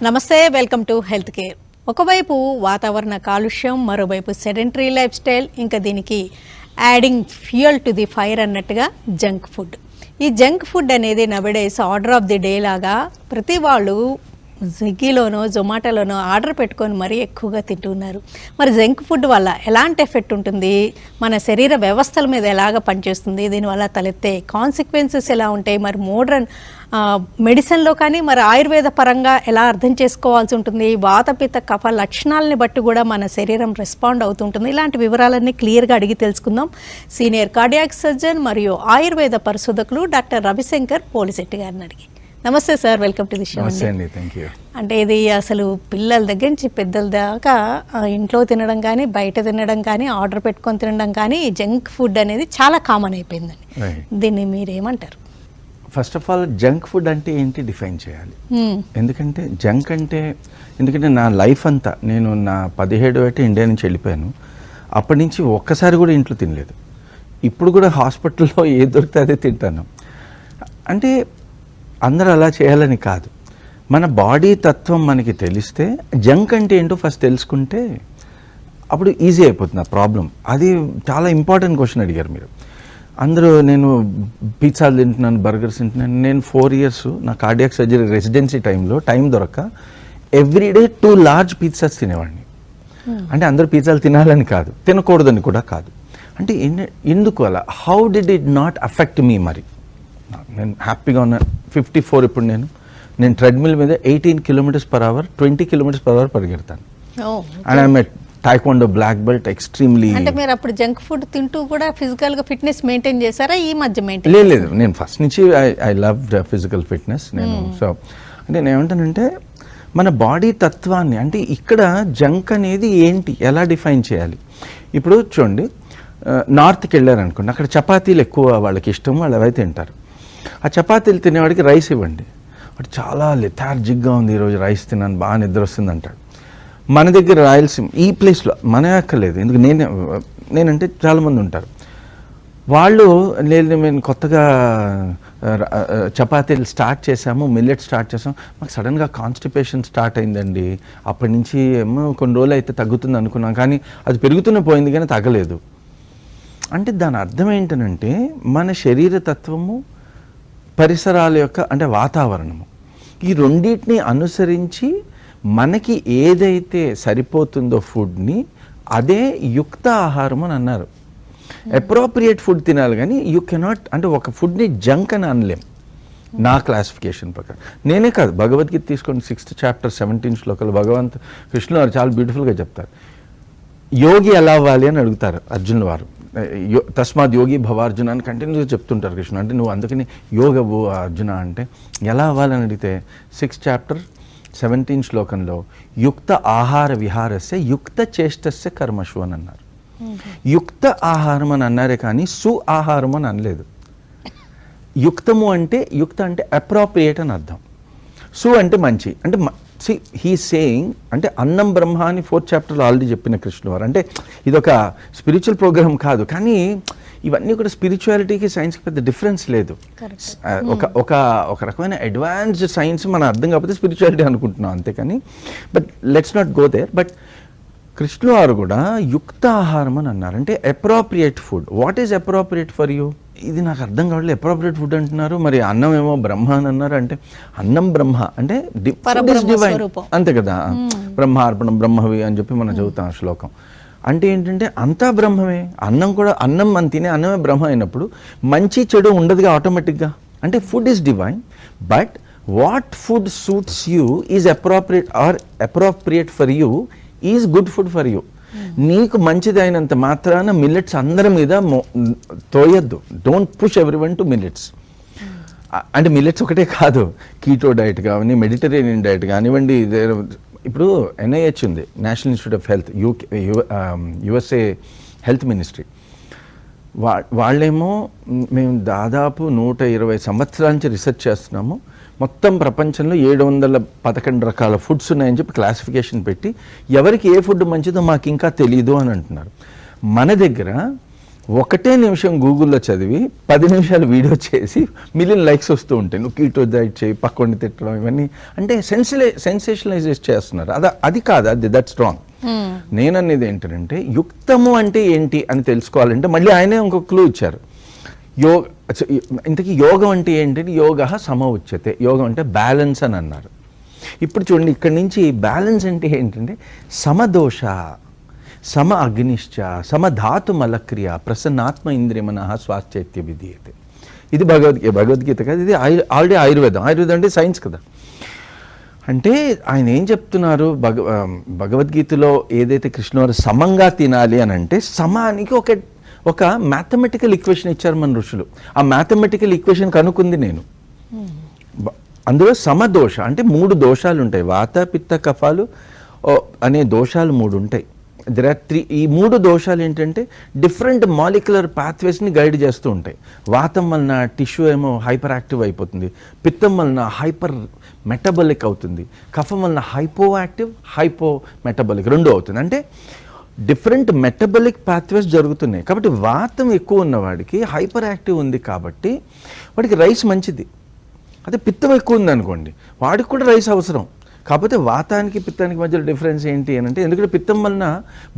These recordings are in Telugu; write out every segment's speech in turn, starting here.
నమస్తే, వెల్కమ్ టు హెల్త్ కేర్. ఒకవైపు వాతావరణ కాలుష్యం, మరోవైపు సెడెంటరీ లైఫ్ స్టైల్, ఇంకా దీనికి adding fuel to the fire అన్నట్టుగా జంక్ ఫుడ్. ఈ జంక్ ఫుడ్ అనేది నవడేస్ ఆర్డర్ ఆఫ్ ది డే లాగా ప్రతి వాళ్ళు స్విగ్గీలోనో జొమాటోలోనో ఆర్డర్ పెట్టుకొని మరీ ఎక్కువగా తింటున్నారు. మరి జంక్ ఫుడ్ వల్ల ఎలాంటి ఎఫెక్ట్ ఉంటుంది, మన శరీర వ్యవస్థల మీద ఎలాగ పనిచేస్తుంది, దీనివల్ల తలెత్తే కాన్సిక్వెన్సెస్ ఎలా ఉంటాయి, మరి మోడ్రన్ మెడిసిన్లో కానీ మరి ఆయుర్వేద పరంగా ఎలా అర్థం చేసుకోవాల్సి ఉంటుంది, వాతపిత్త కఫ లక్షణాలని బట్టి కూడా మన శరీరం రెస్పాండ్ అవుతుంటుంది. ఇలాంటి వివరాలన్నీ క్లియర్గా అడిగి తెలుసుకుందాం సీనియర్ కార్డియాక్ సర్జన్ మరియు ఆయుర్వేద పరిశోధకులు డాక్టర్ రవిశంకర్ పోలిశెట్టి గారిని అడిగి. నమస్తే sir, welcome to the show. అంటే ఇది అసలు పిల్లల దగ్గర నుంచి పెద్దల దాకా ఇంట్లో తినడం కానీ బయట తినడం కానీ ఆర్డర్ పెట్టుకొని తినడం కానీ జంక్ ఫుడ్ అనేది చాలా కామన్ అయిపోయిందండి. దీన్ని మీరేమంటారు? First of all junk food అంటే ఏంటి డిఫైన్ చేయాలి. ఎందుకంటే జంక్ అంటే, ఎందుకంటే నా లైఫ్ అంతా నేను నా 17 ఏట ఇండియా నుంచి వెళ్ళిపోయాను. అప్పటి నుంచి ఒక్కసారి కూడా ఇంట్లో తినలేదు. ఇప్పుడు కూడా హాస్పిటల్లో ఏది దొరికితే అదే తింటాను. అంటే అందరూ అలా చేయాలని కాదు, మన బాడీ తత్వం మనకి తెలిస్తే జంక్ అంటే ఏంటో ఫస్ట్ తెలుసుకుంటే అప్పుడు ఈజీ అయిపోతుంది ఆ ప్రాబ్లం. అది చాలా ఇంపార్టెంట్ క్వశ్చన్ అడిగారు మీరు. అందరూ నేను పిజ్జాలు తింటున్నాను, బర్గర్స్ తింటున్నాను. నేను 4 years నా కార్డియాక్ సర్జరీ రెసిడెన్సీ టైంలో టైం దొరక్క ఎవ్రీడే 2 large pizzas తినేవాడిని. అంటే అందరూ పిజ్జాలు తినాలని కాదు, తినకూడదని కూడా కాదు. అంటే ఎందుకు అలా? How did it not affect me? మరి నేను హ్యాపీగా ఉన్న 54 ఇప్పుడు నేను ట్రెడ్మిల్ మీద 18 km/h 20 km/h పరిగెడతాను. And I'm taekwondo black belt, extremely. అంటే మీరు అప్పుడు జంక్ ఫుడ్ తింటూ కూడా ఫిజికల్ గా ఫిట్నెస్ మెయింటైన్ చేశారా? ఈ మధ్య మెయింటైన్ లేదు, నేను ఫస్ట్ నుంచి ఐ లవ్ ఫిజికల్ ఫిట్నెస్. నేను సో అంటే నేను ఏమంటానంటే మన బాడీ తత్వాన్ని, అంటే ఇక్కడ జంక్ అనేది ఏంటి, ఎలా డిఫైన్ చేయాలి? ఇప్పుడు చూడండి, నార్త్కి వెళ్ళారు అనుకోండి, అక్కడ చపాతీలు ఎక్కువ వాళ్ళకి ఇష్టం, వాళ్ళు అవైతే తింటారు. ఆ చపాతీలు తినేవాడికి రైస్ ఇవ్వండి, వాడు చాలా లెథార్జిక్గా ఉంది, ఈరోజు రైస్ తిన్నాను, బాగా నిద్ర వస్తుంది అంటాడు. మన దగ్గర రాయలసీమ ఈ ప్లేస్లో మన అక్కర్లేదు, ఎందుకు నేనంటే చాలామంది ఉంటారు, వాళ్ళు లేదు మేము కొత్తగా చపాతీలు స్టార్ట్ చేసాము, మిల్లెట్ స్టార్ట్ చేసాము, మాకు సడన్గా కాన్స్టిపేషన్ స్టార్ట్ అయిందండి, అప్పటి నుంచి ఏమో కొన్ని రోజులు అయితే తగ్గుతుంది అనుకున్నాం, కానీ అది పెరుగుతూనే పోయింది కానీ తగ్గలేదు. అంటే దాని అర్థం ఏంటనంటే మన శరీర తత్వము, పరిసరాల యొక్క అంటే వాతావరణము, ఈ రెండింటిని అనుసరించి మనకి ఏదైతే సరిపోతుందో ఫుడ్ని అదే యుక్త ఆహారం అని అన్నారు. అప్రోప్రియేట్ ఫుడ్ తినాలి, కానీ యూ కెనాట్, అంటే ఒక ఫుడ్ని జంక్ అని అనలేం నా క్లాసిఫికేషన్ ప్రకారం. నేనే కాదు, భగవద్గీత తీసుకోండి, 6th chapter 17th శ్లోకాలు భగవంత్ కృష్ణుడు వారు చాలా బ్యూటిఫుల్గా చెప్తారు. యోగి ఎలా అవ్వాలి అని అడుగుతారు అర్జునుడు వారు. తస్మాత్ యోగి భవార్జున అని కంటిన్యూగా చెప్తుంటారు కృష్ణుడు. అంటే నువ్వు అందుకని యోగవు అర్జున అంటే ఎలా అవ్వాలని అడిగితే 6th chapter 17th శ్లోకంలో యుక్త ఆహార విహారస్య యుక్త చేష్టస్య కర్మషు అని అన్నారు. యుక్త ఆహారం అని అన్నారే కానీ సు ఆహారం అని అనలేదు. యుక్తము అంటే, యుక్త అంటే అప్రోప్రియేట్ అని అర్థం, సు అంటే మంచి. అంటే హీ సేయింగ్, అంటే అన్నం బ్రహ్మ అని 4th chapter ఆల్రెడీ చెప్పిన కృష్ణుడు వారు. అంటే ఇదొక స్పిరిచువల్ ప్రోగ్రామ్ కాదు, కానీ ఇవన్నీ కూడా స్పిరిచువాలిటీకి సైన్స్కి పెద్ద డిఫరెన్స్ లేదు. ఒక రకమైన అడ్వాన్స్డ్ సైన్స్ మనం అర్థం కాకపోతే స్పిరిచువాలిటీ అనుకుంటున్నాం అంతేకాని. But let's not go there. But కృష్ణుడు వారు కూడా యుక్త ఆహారం అని అన్నారు, అంటే appropriate food. What is appropriate for you? ఇది నాకు అర్థం కావట్లేదు, అప్రోప్రియేట్ ఫుడ్ అంటున్నారు, మరి అన్నం ఏమో బ్రహ్మ అని అన్నారు. అంటే అన్నం బ్రహ్మ అంటే డివైన్ అంతే కదా, బ్రహ్మార్పణం బ్రహ్మవి అని చెప్పి మనం చదువుతాం శ్లోకం. అంటే ఏంటంటే అంతా బ్రహ్మమే. అన్నం కూడా, అన్నం మనం తినే అన్నమే బ్రహ్మ అయినప్పుడు మంచి చెడు ఉండదుగా ఆటోమేటిక్గా. అంటే food is divine, but what food suits you is appropriate or appropriate for you is good food for you. నీకు మంచిది అయినంత మాత్రాన మిల్లెట్స్ అందరి మీద తోయద్దు. Don't push everyone to millets. అంటే మిల్లెట్స్ ఒకటే కాదు, కీటో డైట్ కావని, మెడిటరేనియన్ డైట్ కానివ్వండి. ఇప్పుడు NIH ఉంది, national institute of health, USA health ministry. వాళ్ళేమో మేము దాదాపు 120 సంవత్సరాల నుంచి రీసెర్చ్ చేస్తున్నాము, మొత్తం ప్రపంచంలో 711 రకాల ఫుడ్స్ ఉన్నాయని చెప్పి క్లాసిఫికేషన్ పెట్టి ఎవరికి ఏ ఫుడ్ మంచిదో మాకు ఇంకా తెలియదు అని అంటున్నారు. మన దగ్గర ఒకటే నిమిషం గూగుల్లో చదివి 10 నిమిషాలు వీడియో చేసి మిలియన్ లైక్స్ వస్తూ ఉంటాయి. నువ్వు కీటో డైట్ చేయి, పక్కోడిని తిట్టడం, ఇవన్నీ అంటే సెన్సేషనలైజ్ చేస్తున్నారు. అది కాదు, దట్స్ రాంగ్. నేననేది ఏంటంటే యుక్తము అంటే ఏంటి అని తెలుసుకోవాలంటే మళ్ళీ ఆయనే ఇంకొక క్లూ ఇచ్చారు. ఇంతకీ యోగం అంటే ఏంటంటే యోగ సమ ఉచ్యతే, యోగం అంటే బ్యాలెన్స్ అని అన్నారు. ఇప్పుడు చూడండి, ఇక్కడి నుంచి బ్యాలెన్స్ అంటే ఏంటంటే సమదోష, సమ అగ్నిశ్చ, సమధాతు మలక్రియ, ప్రసన్నాత్మ ఇంద్రియమన స్వాస్థ్యత్య విధీయతే. ఇది భగవద్గీత కదా, ఇది ఆల్రెడీ ఆయుర్వేదం అంటే సైన్స్ కదా. అంటే ఆయన ఏం చెప్తున్నారు, భగవద్గీతలో ఏదైతే కృష్ణవారు సమంగా తినాలి అని అంటే సమానికి ఒక మ్యాథమెటికల్ ఈక్వేషన్ ఇచ్చారు మన ఋషులు. ఆ మ్యాథమెటికల్ ఈక్వేషన్ కనుక్కుంది నేను. అందులో సమదోష అంటే 3 దోషాలు ఉంటాయి. వాత పిత్త కఫాలు అనే దోషాలు 3 ఉంటాయి. ఈ 3 దోషాలు ఏంటంటే డిఫరెంట్ మాలిక్యులర్ పాత్వేస్ని గైడ్ చేస్తూ ఉంటాయి. వాతం వలన టిష్యూ ఏమో హైపర్ యాక్టివ్ అయిపోతుంది, పిత్తం వలన హైపర్ మెటబాలిక్ అవుతుంది, కఫం వలన హైపో మెటబాలిక్ 2 అవుతుంది. అంటే డిఫరెంట్ మెటబాలిక్ పాత్వేస్ జరుగుతున్నాయి. కాబట్టి వాతం ఎక్కువ ఉన్నవాడికి హైపర్ యాక్టివ్ ఉంది కాబట్టి వాడికి రైస్ మంచిది. అదే పిత్తం ఎక్కువ ఉంది అనుకోండి, వాడికి కూడా రైస్ అవసరం. కాకపోతే వాతానికి పిత్తానికి మధ్యలో డిఫరెన్స్ ఏంటి అని అంటే, ఎందుకంటే పిత్తం వలన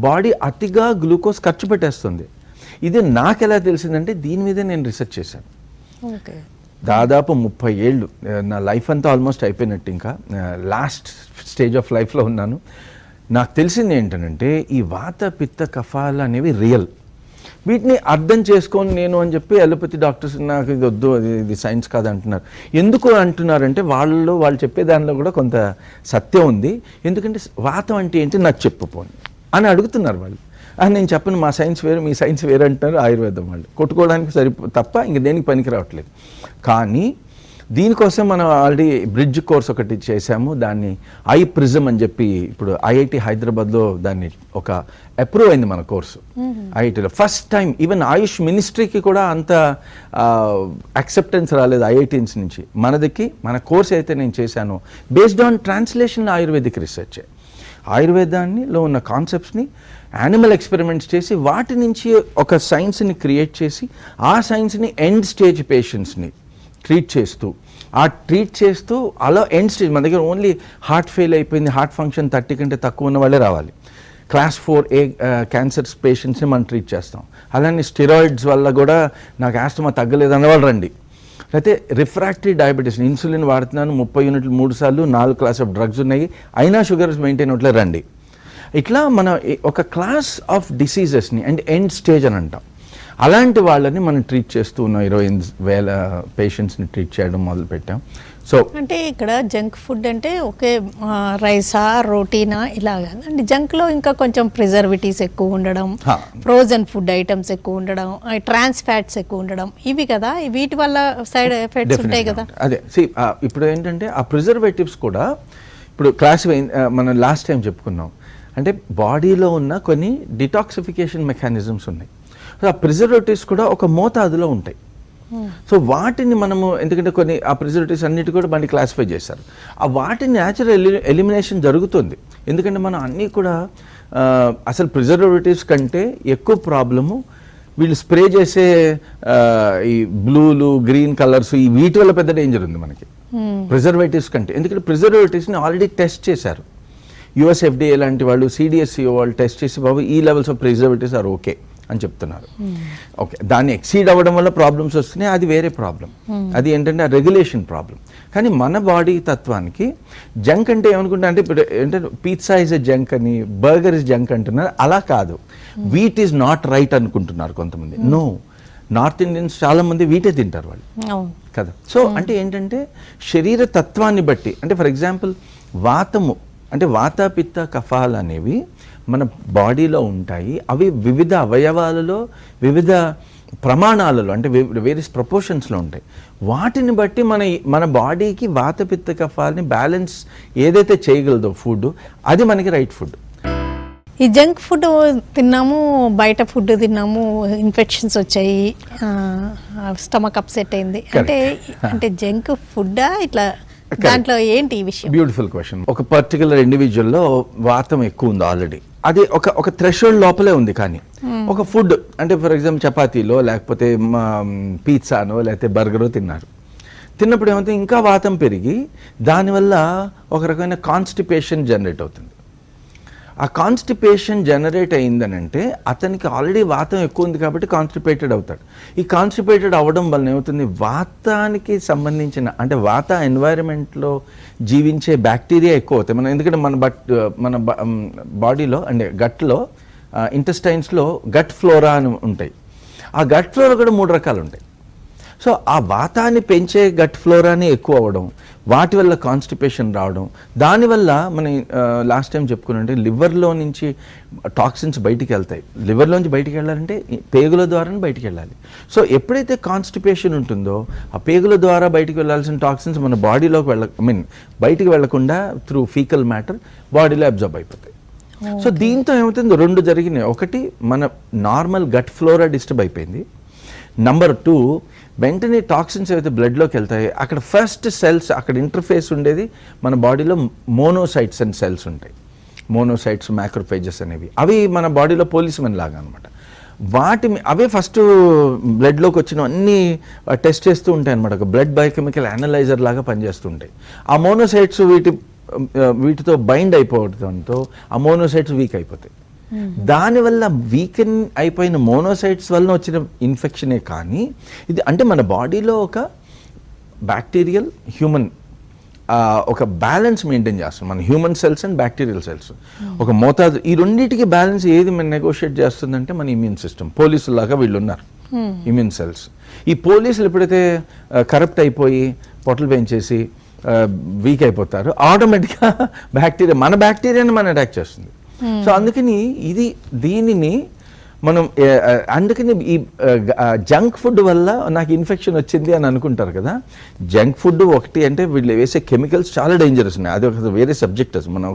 బాడీ అతిగా గ్లూకోజ్ ఖర్చు పెట్టేస్తుంది. ఇది నాకు ఎలా తెలిసిందంటే దీని మీదే నేను రీసెర్చ్ చేశాను. దాదాపు 30 ఏళ్ళు నా లైఫ్ అంతా ఆల్మోస్ట్ అయిపోయినట్టు, ఇంకా లాస్ట్ స్టేజ్ ఆఫ్ లైఫ్లో ఉన్నాను. నాకు తెలిసింది ఏంటంటే ఈ వాత పిత్త కఫాలు అనేవి రియల్. వీటిని అర్థం చేసుకొని నేను అని చెప్పి అలోపతి డాక్టర్స్ నాకు ఇది వద్దు, ఇది సైన్స్ కాదు అంటున్నారు. ఎందుకు అంటున్నారంటే వాళ్ళు చెప్పే దానిలో కూడా కొంత సత్యం ఉంది. ఎందుకంటే వాతం అంటే ఏంటి నాకు చెప్పుపోండి అని అడుగుతున్నారు వాళ్ళు. నేను చెప్పను, మా సైన్స్ వేరు మీ సైన్స్ వేరు అంటున్నారు ఆయుర్వేదం వాళ్ళు. కొట్టుకోవడానికి తప్ప ఇంక దేనికి పనికి రావట్లేదు. కానీ దీనికోసం మనం ఆల్రెడీ బ్రిడ్జ్ కోర్స్ ఒకటి చేశాము. దాన్ని ప్రిజం అని చెప్పి ఇప్పుడు ఐఐటి హైదరాబాద్లో దాన్ని ఒక అప్రూవ్ అయింది మన కోర్సు. ఐఐటిలో ఫస్ట్ టైం ఈవెన్ ఆయుష్ మినిస్ట్రీకి కూడా అంత యాక్సెప్టెన్స్ రాలేదు ఐఐటీన్స్ నుంచి. మన కోర్స్ అయితే నేను చేశాను based on translation ayurvedic research. ఆయుర్వేదాన్నిలో ఉన్న కాన్సెప్ట్స్ని యానిమల్ ఎక్స్పెరిమెంట్స్ చేసి వాటి నుంచి ఒక సైన్స్ని క్రియేట్ చేసి ఆ సైన్స్ని ఎండ్ స్టేజ్ పేషెంట్స్ని ట్రీట్ చేస్తూ అలా ఎండ్ స్టేజ్. మన దగ్గర ఓన్లీ హార్ట్ ఫెయిల్ అయిపోయింది, హార్ట్ ఫంక్షన్ 30 కంటే తక్కువ ఉన్న వాళ్ళే రావాలి. క్లాస్ 4A క్యాన్సర్స్ పేషెంట్స్ని మనం ట్రీట్ చేస్తాం. అలానే స్టెరాయిడ్స్ వల్ల కూడా నాకు ఆస్తమా తగ్గలేదు అన్నవాళ్ళు రండి. లేకపోతే రిఫ్రాక్టరీ డయాబెటీస్, ఇన్సులిన్ వాడుతున్నాను 30 యూనిట్లు 3 సార్లు, 4 క్లాస్ ఆఫ్ డ్రగ్స్ ఉన్నాయి, అయినా షుగర్స్ మెయింటైన్ అవుట్లే రండి. ఇట్లా మన ఒక క్లాస్ ఆఫ్ డిసీజెస్ని అండ్ ఎండ్ స్టేజ్ అని అంటాం. అలాంటి వాళ్ళని మనం ట్రీట్ చేస్తూ ఉన్నాం. 28,000 పేషెంట్స్ని ట్రీట్ చేయడం మొదలుపెట్టాం. సో అంటే ఇక్కడ జంక్ ఫుడ్ అంటే ఒకే రైసా రోటీనా ఇలా కాదండి. జంక్లో ఇంకా కొంచెం ప్రిజర్వేటివ్స్ ఎక్కువ ఉండడం, ఫ్రోజన్ ఫుడ్ ఐటమ్స్ ఎక్కువ ఉండడం, ట్రాన్స్ ఫ్యాట్స్ ఎక్కువ ఉండడం, ఇవి కదా, వీటి వల్ల సైడ్ ఎఫెక్ట్స్ ఉంటాయి కదా. అదే ఇప్పుడు ఏంటంటే ఆ ప్రిజర్వేటివ్స్ కూడా ఇప్పుడు మనం లాస్ట్ టైం చెప్పుకున్నాం. అంటే బాడీలో ఉన్న కొన్ని డిటాక్సిఫికేషన్ మెకానిజమ్స్ ఉన్నాయి. ఆ ప్రిజర్వేటివ్స్ కూడా ఒక మోతాదులో ఉంటాయి. సో వాటిని మనము, ఎందుకంటే కొన్ని ఆ ప్రిజర్వేటివ్స్ అన్నిటి కూడా మనకి క్లాసిఫై చేశారు. ఆ వాటిని న్యాచురల్ ఎలిమినేషన్ జరుగుతుంది. ఎందుకంటే మనం అన్నీ కూడా అసలు ప్రిజర్వేటివ్స్ కంటే ఎక్కువ ప్రాబ్లము వీళ్ళు స్ప్రే చేసే ఈ బ్లూలు గ్రీన్ కలర్స్ ఈ వీటి వల్ల పెద్ద డేంజర్ ఉంది మనకి ప్రిజర్వేటివ్స్ కంటే. ఎందుకంటే ప్రిజర్వేటివ్స్ని ఆల్రెడీ టెస్ట్ చేశారు. US FDA లాంటి వాళ్ళు, CDSCO వాళ్ళు టెస్ట్ చేసి బాబు ఈ levels of preservatives are okay అని చెప్తున్నారు. ఓకే, దాన్ని ఎక్సీడ్ అవ్వడం వల్ల ప్రాబ్లమ్స్ వస్తున్నాయి, అది వేరే ప్రాబ్లం. అది ఏంటంటే ఆ రెగ్యులేషన్ ప్రాబ్లం. కానీ మన బాడీ తత్వానికి జంక్ అంటే ఏమనుకుంటా అంటే ఇప్పుడు ఏంటంటే పిజ్జా ఇస్ ఎ జంక్ అని, బర్గర్ ఇస్ జంక్ అంటున్నారు. అలా కాదు, వీట్ ఈజ్ నాట్ రైట్ అనుకుంటున్నారు కొంతమంది. నో, నార్త్ ఇండియన్స్ చాలా మంది వీటే తింటారు వాళ్ళు కదా. సో అంటే ఏంటంటే శరీర తత్వాన్ని బట్టి, అంటే ఫర్ ఎగ్జాంపుల్ వాతము అంటే వాత పిత్త కఫాలు అనేవి మన బాడీలో ఉంటాయి. అవి వివిధ అవయవాలలో వివిధ ప్రమాణాలలో అంటే వేరియస్ ప్రపోర్షన్స్లో ఉంటాయి. వాటిని బట్టి మన బాడీకి వాత పిత్త కఫాలని బ్యాలెన్స్ ఏదైతే చేయగలదో ఫుడ్, అది మనకి రైట్ ఫుడ్. ఈ జంక్ ఫుడ్ తిన్నాము, బయట ఫుడ్ తిన్నాము, ఇన్ఫెక్షన్స్ వచ్చాయి, స్టమక్ అప్సెట్ అయింది అంటే జంక్ ఫుడ్డా ఇట్లా దాంట్లో ఏంటి ఈ విషయం? Beautiful question. ఒక పర్టికులర్ ఇండివిజువల్లో వాతం ఎక్కువ ఉంది ఆల్రెడీ, అది ఒక థ్రెషోల్డ్ లోపలే ఉంది. కానీ ఒక ఫుడ్ అంటే ఫర్ ఎగ్జాంపుల్ చపాతీలో లేకపోతే పిజ్జానో లేకపోతే బర్గరో తిన్నప్పుడు ఏమవుతుంది, ఇంకా వాతం పెరిగి దానివల్ల ఒక రకమైన కాన్స్టిపేషన్ జనరేట్ అవుతుంది. ఆ కాన్స్టిపేషన్ జనరేట్ అయిందనంటే అతనికి ఆల్రెడీ వాతం ఎక్కువ ఉంది కాబట్టి కాన్స్టిపేటెడ్ అవుతాడు. ఈ కాన్స్టిపేటెడ్ అవ్వడం వలన ఏమవుతుంది, వాతానికి సంబంధించిన అంటే వాత ఎన్వైరన్మెంట్లో జీవించే బ్యాక్టీరియా ఎక్కువ అవుతాయి. ఎందుకంటే మన బాడీలో అంటే గట్లో ఇంటెస్టైన్స్లో గట్ ఫ్లోరా అని ఉంటాయి. ఆ గట్ ఫ్లోరా కూడా 3 రకాలు ఉంటాయి. సో ఆ వాతాన్ని పెంచే గట్ ఫ్లోరాని ఎక్కువ అవ్వడం, వాటి వల్ల కాన్స్టిపేషన్ రావడం, దానివల్ల మనం లాస్ట్ టైం చెప్పుకున్నట్టే లివర్లో నుంచి టాక్సిన్స్ బయటికి వెళ్తాయి. లివర్లోంచి బయటికి వెళ్ళాలంటే పేగుల ద్వారానే బయటికి వెళ్ళాలి. సో ఎప్పుడైతే కాన్స్టిపేషన్ ఉంటుందో ఆ పేగుల ద్వారా బయటికి వెళ్ళాల్సిన టాక్సిన్స్ మన బాడీలోకి బయటికి వెళ్లకుండా త్రూ ఫీకల్ మ్యాటర్ బాడీలో అబ్జర్బ్ అయిపోతాయి. సో దీంతో ఏమవుతుంది, 2 జరిగినాయి. ఒకటి, మన నార్మల్ గట్ ఫ్లోరా డిస్టర్బ్ అయిపోయింది. నంబర్ 2, వెంటనే టాక్సిన్స్ ఏవైతే బ్లడ్లోకి వెళ్తాయి అక్కడ ఫస్ట్ సెల్స్ అక్కడ ఇంటర్ఫేస్ ఉండేది మన బాడీలో మోనోసైట్స్ అండ్ సెల్స్ ఉంటాయి. మోనోసైట్స్, మ్యాక్రోఫేజెస్ అనేవి అవి మన బాడీలో పోలీసుమెన్ లాగా అనమాట. అవే ఫస్ట్ బ్లడ్లోకి వచ్చిన అన్ని టెస్ట్ చేస్తూ ఉంటాయి అనమాట. ఒక బ్లడ్ బయోకెమికల్ అనలైజర్ లాగా పనిచేస్తూ ఉంటాయి. ఆ మోనోసైట్స్ వీటితో బైండ్ అయిపోవడంతో ఆ మోనోసైట్స్ వీక్ అయిపోతాయి. దానివల్ల వీకెన్ అయిపోయిన మోనోసైట్స్ వల్ల వచ్చిన ఇన్ఫెక్షనే కానీ ఇది అంటే మన బాడీలో ఒక బ్యాక్టీరియల్ హ్యూమన్ ఒక బ్యాలెన్స్ మెయింటైన్ చేస్తాం. మన human cells and bacterial cells ఒక మోతాదు, ఈ రెండింటికి బ్యాలెన్స్ ఏది మనం నెగోషియేట్ చేస్తుందంటే మన ఇమ్యూన్ సిస్టమ్. పోలీసులాగా వీళ్ళు ఉన్నారు ఇమ్యూన్ సెల్స్. ఈ పోలీసులు ఎప్పుడైతే కరప్ట్ అయిపోయి పొట్టలు పెంచేసి వీక్ అయిపోతారు, ఆటోమేటిక్గా మన బ్యాక్టీరియాని మనం అటాక్ చేస్తుంది. సో అందుకని దీనిని మనం అందుకని ఈ జంక్ ఫుడ్ వల్ల నాకు ఇన్ఫెక్షన్ వచ్చింది అని అనుకుంటారు కదా. జంక్ ఫుడ్ ఒకటి అంటే వీళ్ళు వేసే కెమికల్స్ చాలా డేంజరస్ ఉన్నాయి. అది ఒక వేరే సబ్జెక్ట్. మనం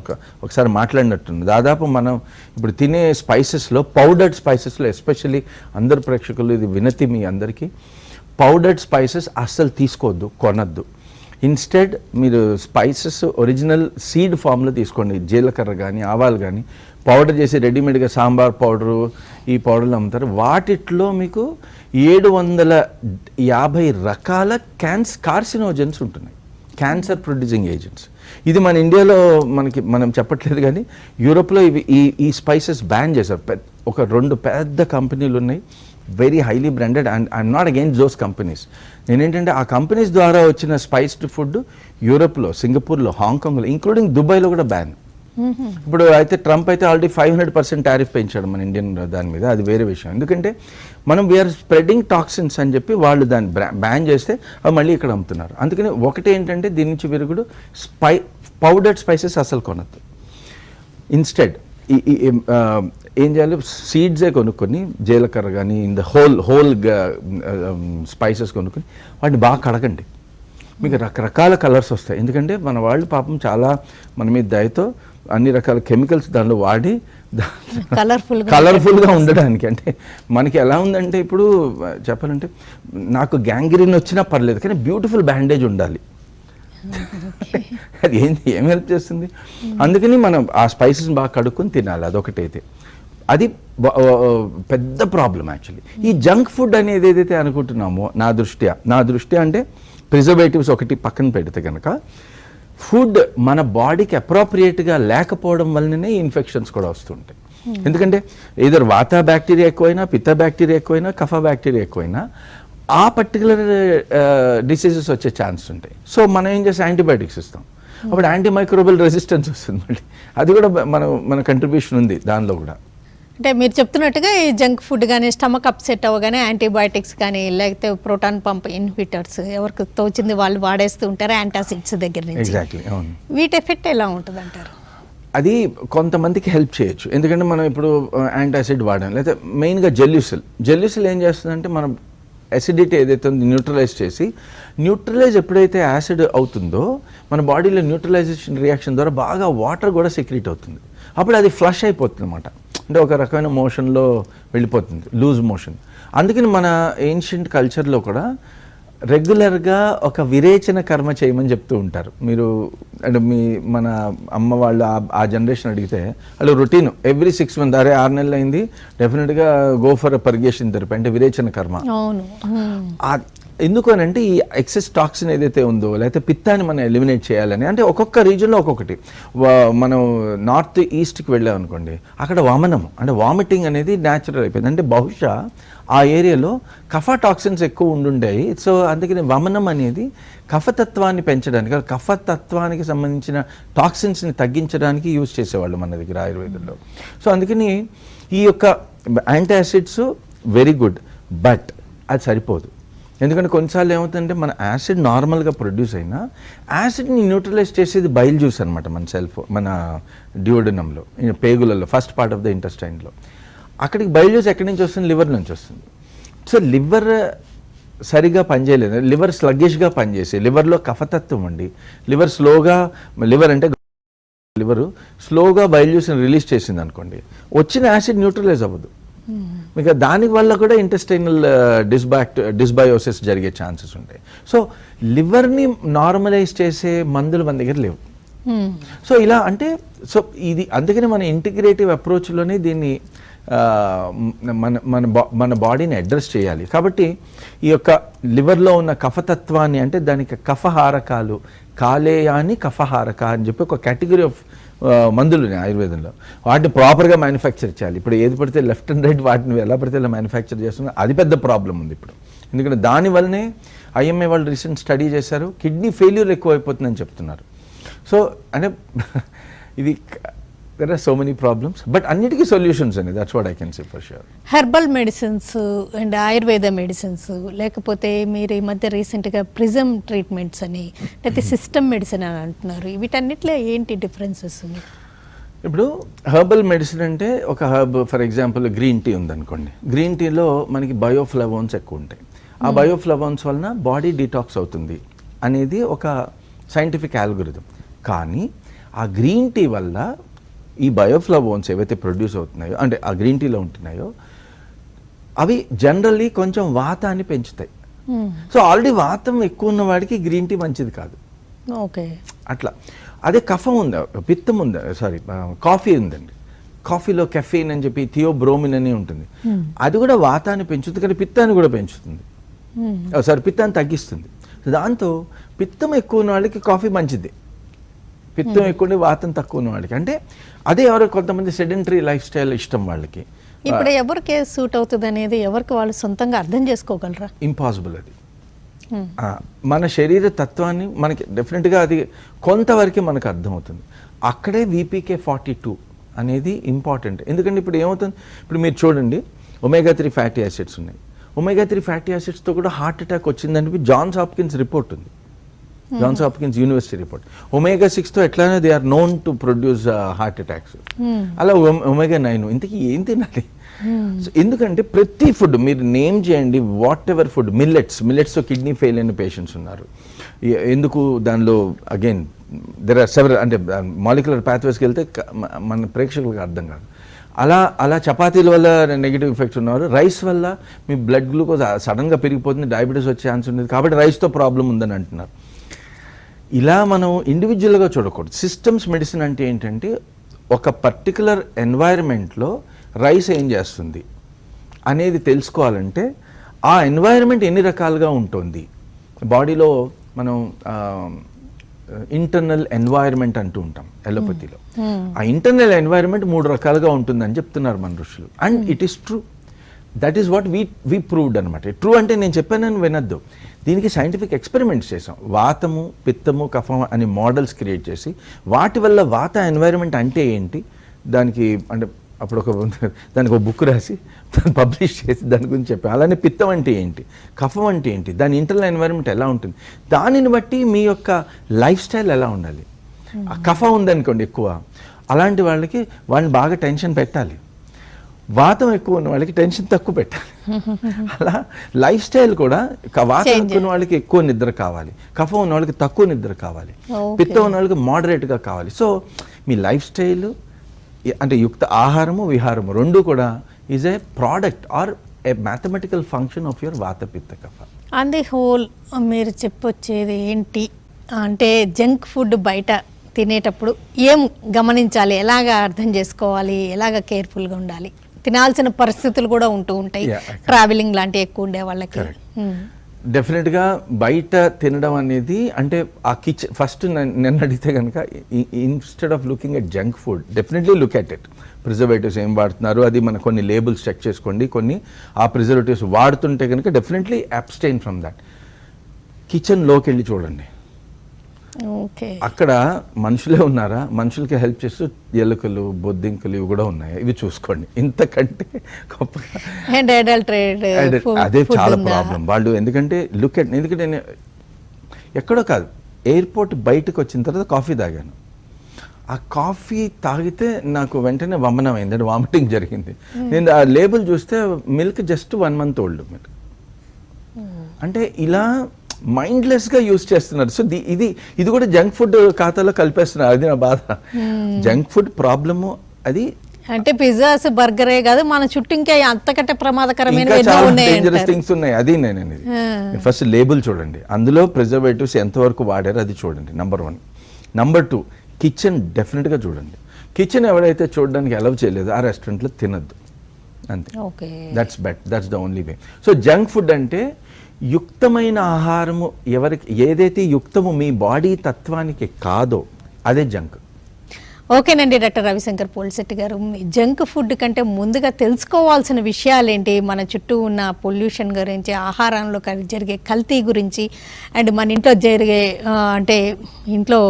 ఒకసారి మాట్లాడినట్టుంది. దాదాపు మనం ఇప్పుడు తినే స్పైసెస్లో పౌడర్డ్ స్పైసెస్లో ఎస్పెషల్లీ అందరు ప్రేక్షకులు ఇది వినతి మీ అందరికీ, పౌడర్డ్ స్పైసెస్ అస్సలు తీసుకోవద్దు, కొనద్దు. ఇన్స్టెడ్ మీరు స్పైసెస్ ఒరిజినల్ సీడ్ ఫామ్లో తీసుకోండి. జీలకర్ర కానీ ఆవాలు కానీ పౌడర్ చేసి రెడీమేడ్గా సాంబార్ పౌడరు ఈ పౌడర్లు అమ్ముతారు. వాటిట్లో మీకు 750 రకాల కార్సినోజన్స్ ఉంటున్నాయి, క్యాన్సర్ ప్రొడ్యూసింగ్ ఏజెంట్స్. ఇది మన ఇండియాలో మనం చెప్పట్లేదు కానీ యూరోప్లో ఈ స్పైసెస్ బ్యాన్ చేశారు. ఒక 2 పెద్ద కంపెనీలు ఉన్నాయి, very highly branded. And I'm not against those companies. నేనేంటంటే ఆ కంపెనీస్ ద్వారా వచ్చిన స్పైస్డ్ ఫుడ్ యూరోప్లో, సింగపూర్లో, హాంకాంగ్లో, ఇంక్లూడింగ్ దుబాయ్లో కూడా బ్యాన్. ఇప్పుడు అయితే ట్రంప్ అయితే ఆల్రెడీ 500% టారిఫ్ పెంచాడు మన ఇండియన్ దాని మీద. అది వేరే విషయం. ఎందుకంటే మనం వీఆర్ స్ప్రెడింగ్ టాక్సిన్స్ అని చెప్పి వాళ్ళు దాన్ని బ్యాన్ చేస్తే అవి మళ్ళీ ఇక్కడ అమ్ముతున్నారు. అందుకని ఒకటి ఏంటంటే దీని నుంచి విరుగుడు, పౌడర్డ్ స్పైసెస్ అసలు కొనద్దు. ఇన్స్టెడ్ ఏం చేయాలి, సీడ్సే కొనుక్కొని జీలకర్ర కానీ ఇన్ ద హోల్ స్పైసెస్ కొనుక్కొని వాటిని బాగా కడగండి. మీకు రకరకాల కలర్స్ వస్తాయి. ఎందుకంటే మన వాళ్ళు పాపం చాలా మన మీద దయతో అన్ని రకాల కెమికల్స్ దానిలో వాడి కలర్ఫుల్గా ఉండడానికి. అంటే మనకి ఎలా ఉందంటే ఇప్పుడు చెప్పాలంటే నాకు గ్యాంగ్రీన్ వచ్చినా పర్లేదు కానీ బ్యూటిఫుల్ బ్యాండేజ్ ఉండాలి. అది ఏం హెల్ప్ చేస్తుంది? అందుకని మనం ఆ స్పైసెస్ బాగా కడుక్కొని తినాలి. అదొకటైతే అది పెద్ద ప్రాబ్లం యాక్చువల్లీ. ఈ జంక్ ఫుడ్ అనేది ఏదైతే అనుకుంటున్నామో నా దృష్ట్యా అంటే ప్రిజర్వేటివ్స్ ఒకటి పక్కన పెడితే కనుక ఫుడ్ మన బాడీకి అప్రోప్రియేట్గా లేకపోవడం వల్లనే ఇన్ఫెక్షన్స్ కూడా వస్తుంటాయి. ఎందుకంటే ఏదో వాత బ్యాక్టీరియా ఎక్కువైనా, పిత్త బ్యాక్టీరియా ఎక్కువైనా, కఫ బ్యాక్టీరియా ఎక్కువైనా ఆ పర్టికులర్ డిసీజెస్ వచ్చే ఛాన్స్ ఉంటాయి. సో మనం ఏం చేస్తే యాంటీబయాటిక్స్ ఇస్తాం. అప్పుడు యాంటీమైక్రోబియల్ రెసిస్టెన్స్ వస్తుంది. మళ్ళీ అది కూడా మన కంట్రిబ్యూషన్ ఉంది దానిలో కూడా. అంటే మీరు చెప్తున్నట్టుగా ఈ జంక్ ఫుడ్ కానీ స్టమక్ అప్సెట్ అవ్వగానే యాంటీబయాటిక్స్ కానీ లేకపోతే ప్రోటాన్ పంప్ ఇన్హిబిటర్స్ ఎవరికి తోచింది వాళ్ళు వాడేస్తూ ఉంటారు, యాంటాసిడ్స్ దగ్గర నుంచి. ఎగ్జాక్ట్లీ, అవును. వీటి ఎఫెక్ట్ ఎలా ఉంటుంది అంటారు? అది కొంతమందికి హెల్ప్ చేయొచ్చు. ఎందుకంటే మనం ఇప్పుడు యాంటాసిడ్ వాడాం, లేకపోతే మెయిన్గా జెల్యూసిల్ ఏం చేస్తుందంటే మనం అసిడిటీ ఏదైతే ఉందో న్యూట్రలైజ్ చేసి, న్యూట్రలైజ్ ఎప్పుడైతే యాసిడ్ అవుతుందో మన బాడీలో న్యూట్రలైజేషన్ రియాక్షన్ ద్వారా బాగా వాటర్ కూడా సెక్రీట్ అవుతుంది. అప్పుడు అది ఫ్లష్ అయిపోతుంది అన్నమాట. అంటే ఒక రకమైన మోషన్లో వెళ్ళిపోతుంది, లూజ్ మోషన్. అందుకని మన ఏన్షియంట్ కల్చర్లో కూడా రెగ్యులర్గా ఒక విరేచన కర్మ చేయమని చెప్తూ ఉంటారు. మీరు అంటే మన అమ్మ వాళ్ళు ఆ జనరేషన్ అడిగితే వాళ్ళు రొటీన్ ఎవ్రీ 6 months, 6 నెలలు అయింది డెఫినెట్గా గో ఫర్ పర్గేషన్ థెరపీ, అంటే విరేచన కర్మ. ఎందుకు అని అంటే ఈ ఎక్సెస్ టాక్సిన్ ఏదైతే ఉందో లేకపోతే పిత్తాన్ని మనం ఎలిమినేట్ చేయాలని, అంటే ఒక్కొక్క రీజన్లో ఒక్కొక్కటి. మనం నార్త్ ఈస్ట్కి వెళ్ళాం అనుకోండి, అక్కడ వమనం అంటే వామిటింగ్ అనేది న్యాచురల్ అయిపోయింది. అంటే బహుశా ఆ ఏరియాలో కఫ టాక్సిన్స్ ఎక్కువ ఉండుంటాయి. సో అందుకని వమనం అనేది కఫతత్వాన్ని పెంచడానికి, కఫతత్వానికి సంబంధించిన టాక్సిన్స్ని తగ్గించడానికి యూజ్ చేసేవాళ్ళు మన దగ్గర ఆయుర్వేదంలో. సో అందుకని ఈ యొక్క యాంటాసిడ్స్ వెరీ గుడ్, బట్ అది సరిపోదు. ఎందుకంటే కొన్నిసార్లు ఏమవుతుందంటే మన యాసిడ్ నార్మల్గా ప్రొడ్యూస్ అయినా యాసిడ్ని న్యూట్రలైజ్ చేసేది బైల్ జ్యూస్ అనమాట మన డ్యూడెనంలో, పేగులలో ఫస్ట్ పార్ట్ ఆఫ్ ద ఇంటెస్టైన్లో. అక్కడికి బైల్ జ్యూస్ ఎక్కడి నుంచి వస్తుంది? లివర్ నుంచి వస్తుంది. సో లివర్ సరిగా పనిచేయలేదు, లివర్ స్లగ్గిష్గా పనిచేసి లివర్లో కఫతత్వం ఉండి లివర్ అంటే లివరు స్లోగా బైల్ జ్యూస్ని రిలీజ్ చేసింది అనుకోండి, వచ్చిన యాసిడ్ న్యూట్రలైజ్ అవ్వదు. మీకు దాని వల్ల కూడా ఇంటెస్టైనల్ డిస్బయోసిస్ జరిగే ఛాన్సెస్ ఉంటాయి. సో లివర్ని నార్మలైజ్ చేసే మందులు మన దగ్గర లేవు. సో ఇలా అంటే ఇది అందుకని మన ఇంటిగ్రేటివ్ అప్రోచ్లోనే దీన్ని మన బాడీని అడ్రస్ చేయాలి. కాబట్టి ఈ యొక్క లివర్లో ఉన్న కఫతత్వాన్ని, అంటే దానికి కఫహారకాలు, కాలేయాని కఫహారక అని చెప్పి ఒక కేటగిరీ ఆఫ్ మందులు ఉన్నాయి ఆయుర్వేదంలో. వాటిని ప్రాపర్గా మ్యానుఫ్యాక్చర్ చేయాలి. ఇప్పుడు ఏది పడితే లెఫ్ట్ అండ్ రైట్ వాటిని ఎలా పడితే ఇలా మ్యానుఫ్యాక్చర్ చేస్తున్నారు, అది పెద్ద ప్రాబ్లం ఉంది ఇప్పుడు. ఎందుకంటే దానివల్లనే ఐఎంఏ వాళ్ళు రీసెంట్ స్టడీ చేశారు, కిడ్నీ ఫెయిల్యూర్ ఎక్కువ అయిపోతుందని చెప్తున్నారు. సో అంటే ఇది there are so many problems, but అన్నిటికీ సొల్యూషన్స్ అని, that's what I can say for sure. Herbal medicines and Ayurveda medicines, లేకపోతే మీరు ఈ మధ్య రీసెంట్గా ప్రిజమ్ ట్రీట్మెంట్స్ అని, లేకపోతే సిస్టమ్ మెడిసిన్ అని అంటున్నారు, వీటన్నిటిలో ఏంటి డిఫరెన్సెస్? ఇప్పుడు హెర్బల్ మెడిసిన్ అంటే ఒక herb, for example green tea ఉందనుకోండి, గ్రీన్ టీలో మనకి బయోఫ్లవోన్స్ ఎక్కువ ఉంటాయి. ఆ బయోఫ్లవోన్స్ వలన బాడీ డీటాక్స్ అవుతుంది అనేది ఒక సైంటిఫిక్ ఆల్గోరిథం. కానీ ఆ గ్రీన్ టీ వల్ల ఈ బయోఫ్లవోన్స్ ఏవైతే ప్రొడ్యూస్ అవుతున్నాయో, అంటే ఆ గ్రీన్ టీలో ఉంటున్నాయో, అవి జనరల్లీ కొంచెం వాతాన్ని పెంచుతాయి. సో ఆల్రెడీ వాతం ఎక్కువ ఉన్న వాడికి గ్రీన్ టీ మంచిది కాదు. ఓకే, అట్లా. అదే కఫం ఉందా, పిత్తం ఉందా, కాఫీ ఉందండి, కాఫీలో కెఫీన్ అని చెప్పి థియోబ్రోమిన్ అని ఉంటుంది, అది కూడా వాతాన్ని పెంచుతుంది, కానీ పిత్తాన్ని కూడా పెంచుతుంది, పిత్తాన్ని తగ్గిస్తుంది. దాంతో పిత్తం ఎక్కువ ఉన్న వాళ్ళకి కాఫీ మంచిది, పిత్తం ఎక్కువ వాతం తక్కువ ఉన్న వాళ్ళకి. అంటే అదే ఎవరో కొంతమంది సెడెంటరీ లైఫ్ స్టైల్ ఇష్టం వాళ్ళకి. ఇప్పుడు ఎవరికి సూట్ అవుతుంది అనేది ఎవరికి వాళ్ళు సొంతంగా అర్థం చేసుకోగలరా? ఇంపాసిబుల్ అది. మన శరీర తత్వాన్ని మనకి డెఫినెట్గా అది కొంతవరకు మనకు అర్థమవుతుంది. అక్కడే VPK42 అనేది ఇంపార్టెంట్. ఎందుకంటే ఇప్పుడు ఏమవుతుంది, ఇప్పుడు మీరు చూడండి ఒమేగా-3 ఫ్యాటీ యాసిడ్స్ ఉన్నాయి. ఒమేగా-3 ఫ్యాటీ యాసిడ్స్తో కూడా హార్ట్ అటాక్ వచ్చిందని జాన్స్ హాప్కిన్స్ రిపోర్ట్ ఉంది, జాన్స్ హాప్కిన్స్ యూనివర్సిటీ రిపోర్ట్. ఒమేగా-6తో ఎట్లానే they are known to produce heart attacks. అలా ఒమేగా-9 ఇంతకీ ఏం తినాలి? సో ఎందుకంటే ప్రతి ఫుడ్ మీరు నేమ్ చేయండి, వాట్ ఎవర్ ఫుడ్, మిల్లెట్స్తో కిడ్నీ ఫెయిల్ అయిన పేషెంట్స్ ఉన్నారు. ఎందుకు దానిలో అగైన్ దెర్ ఆర్ సెవెరల్, అంటే మాలిక్యులర్ పాత్వేస్కి వెళ్తే మన ప్రేక్షకులకు అర్థం కాదు. అలా చపాతీల వల్ల నెగిటివ్ ఎఫెక్ట్స్ ఉన్నారు, రైస్ వల్ల మీ బ్లడ్ గ్లూకోజ్ సడన్గా పెరిగిపోతుంది, డయాబెటీస్ వచ్చే ఛాన్స్ ఉంది, కాబట్టి రైస్తో ప్రాబ్లం ఉందని అంటున్నారు. ఇలా మనం ఇండివిజువల్గా చూడకూడదు. సిస్టమ్స్ మెడిసిన్ అంటే ఏంటంటే ఒక పర్టికులర్ ఎన్వైరన్మెంట్లో రైస్ ఏం చేస్తుంది అనేది తెలుసుకోవాలంటే ఆ ఎన్వైరన్మెంట్ ఎన్ని రకాలుగా ఉంటుంది. బాడీలో మనం ఇంటర్నల్ ఎన్వైరన్మెంట్ అంటూ ఉంటాం ఎలోపతిలో. ఆ ఇంటర్నల్ ఎన్వైరన్మెంట్ 3 రకాలుగా ఉంటుందని చెప్తున్నారు మన ఋషులు. And it is true, that is what we proved అనమాట. ట్రూ అంటే నేను చెప్పానని వినద్దు, దీనికి సైంటిఫిక్ ఎక్స్పెరిమెంట్స్ చేసాం. వాతము, పిత్తము, కఫం అని మోడల్స్ క్రియేట్ చేసి వాటి వల్ల వాత ఎన్వైరన్మెంట్ అంటే ఏంటి, దానికి అంటే అప్పుడు దానికి ఒక బుక్ రాసి పబ్లిష్ చేసి దాని గురించి చెప్పాను. అలానే పిత్తం అంటే ఏంటి, కఫం అంటే ఏంటి, దాని ఇంటర్నల్ ఎన్వైరన్మెంట్ ఎలా ఉంటుంది, దానిని బట్టి మీ యొక్క లైఫ్ స్టైల్ ఎలా ఉండాలి. కఫం ఉందనుకోండి ఎక్కువ, అలాంటి వాళ్ళకి వాళ్ళని బాగా టెన్షన్ పెట్టాలి. వాతం ఎక్కువ ఉన్న వాళ్ళకి టెన్షన్ తక్కువ పెట్టాలి. అలా లైఫ్ స్టైల్ కూడా వాతం ఎక్కువ ఉన్న వాళ్ళకి ఎక్కువ నిద్ర కావాలి, కఫం ఉన్న వాళ్ళకి తక్కువ నిద్ర కావాలి, పిత్తం ఉన్న వాళ్ళకి మోడరేట్గా కావాలి. సో మీ లైఫ్ స్టైల్ అంటే యుక్త ఆహారము విహారము రెండు కూడా is a product or A mathematical function of your వాత పిత్త కఫ. ఆన్ ది హోల్ మీరు చెప్పొచ్చేది ఏంటి అంటే జంక్ ఫుడ్ బయట తినేటప్పుడు ఏం గమనించాలి, ఎలాగ అర్థం చేసుకోవాలి, ఎలాగ కేర్ఫుల్గా ఉండాలి, తినాల్సిన పరిస్థితులు కూడా ఉంటూ ఉంటాయి ట్రావెలింగ్ లాంటివి ఎక్కువ ఉండే వాళ్ళకి. డెఫినెట్గా బయట తినడం అనేది అంటే ఆ కిచెన్ ఫస్ట్ నన్ను అడిగితే కనుక instead of looking at junk food definitely look at it. Preservatives ఏం వాడుతున్నారు అది మన కొన్ని లేబుల్స్ చెక్ చేసుకోండి. కొన్ని ఆ ప్రిజర్వేటివ్స్ వాడుతుంటే కనుక డెఫినెట్లీ అబ్స్టైన్ ఫ్రమ్ దట్. కిచెన్లోకి వెళ్ళి చూడండి, అక్కడ మనుషులే ఉన్నారా, మనుషులకి హెల్ప్ చేస్తూ ఎలుకలు బొద్దింకలు ఇవి కూడా ఉన్నాయి, ఇవి చూసుకోండి. ఇంతకంటే గొప్పగా అదే చాలా ప్రాబ్లం వాళ్ళు. ఎందుకంటే లుక్ ఎట్, ఎందుకంటే నేను ఎక్కడో కాదు ఎయిర్పోర్ట్ బయటకు వచ్చిన తర్వాత కాఫీ తాగాను. ఆ కాఫీ తాగితే నాకు వెంటనే వమనం అయింది, అంటే వామిటింగ్ జరిగింది. నేను ఆ లేబుల్ చూస్తే milk just 1 month old milk. అంటే ఇలా మైండ్లెస్గా యూజ్ చేస్తున్నారు. సో ఇది కూడా జంక్ ఫుడ్ ఖాతాలో కలిపేస్తున్నారు. అది నా బాధ. జంక్ ఫుడ్ ప్రాబ్లము అది. అంటే పిజ్జాస్ బర్గరే కాదు, మన చుట్టూ ఇంకా అంతకంటే ప్రమాదకరమైన డేంజరస్ థింగ్స్ ఉన్నాయి. అది నేను అనేది ఫస్ట్ లేబుల్ చూడండి, అందులో ప్రిజర్వేటివ్స్ ఎంతవరకు వాడారో అది చూడండి. నంబర్ 1. నంబర్ 2, కిచెన్ డెఫినెట్గా చూడండి. కిచెన్ ఎవరైతే చూడడానికి అలౌ చేయలేదు ఆ రెస్టారెంట్లో తినద్దు, అంతే. That's the only way. So junk food అంటే యుక్తమైన ఆహారము ఎవరికి ఏదైతే యుక్తము మీ బాడీ తత్వానికి కాదో అదే జంక్. ఓకేనండి డాక్టర్ రవిశంకర్ పోలిశెట్టి గారు, జంక్ ఫుడ్ కంటే ముందుగా తెలుసుకోవాల్సిన విషయాలేంటి, మన చుట్టూ ఉన్న పొల్యూషన్ గురించి, ఆహారంలో జరిగే కల్తీ గురించి, అండ్ మన ఇంట్లో జరిగే అంటే ఇంట్లో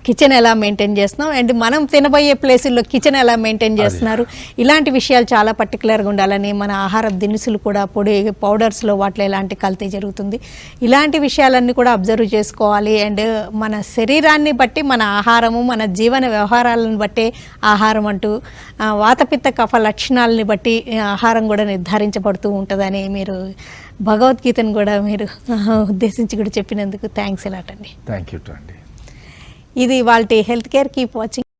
కిచెన్ ఎలా మెయింటైన్ చేస్తున్నాం, అండ్ మనం తినబోయే ప్లేసుల్లో కిచెన్ ఎలా మెయింటైన్ చేస్తున్నారు, ఇలాంటి విషయాలు చాలా పర్టికులర్గా ఉండాలని, మన ఆహార దినుసులు కూడా పొడి పౌడర్స్లో వాటిలో ఎలాంటి కల్తీ జరుగుతుంది, ఇలాంటి విషయాలన్నీ కూడా అబ్జర్వ్ చేసుకోవాలి. అండ్ మన శరీరాన్ని బట్టి మన ఆహారము, మన జీవన వ్యవహారాలను బట్టే ఆహారం అంటూ వాతపిత్త కఫ లక్షణాలని బట్టి ఆహారం కూడా నిర్ధారించబడుతూ ఉంటుందని మీరు భగవద్గీతను కూడా మీరు ఉద్దేశించి కూడా చెప్పినందుకు థ్యాంక్స్ ఎలాట్ అండి. థ్యాంక్ యూ అండి. ఇది వాళ్ళ హెల్త్ కేర్. Keep watching.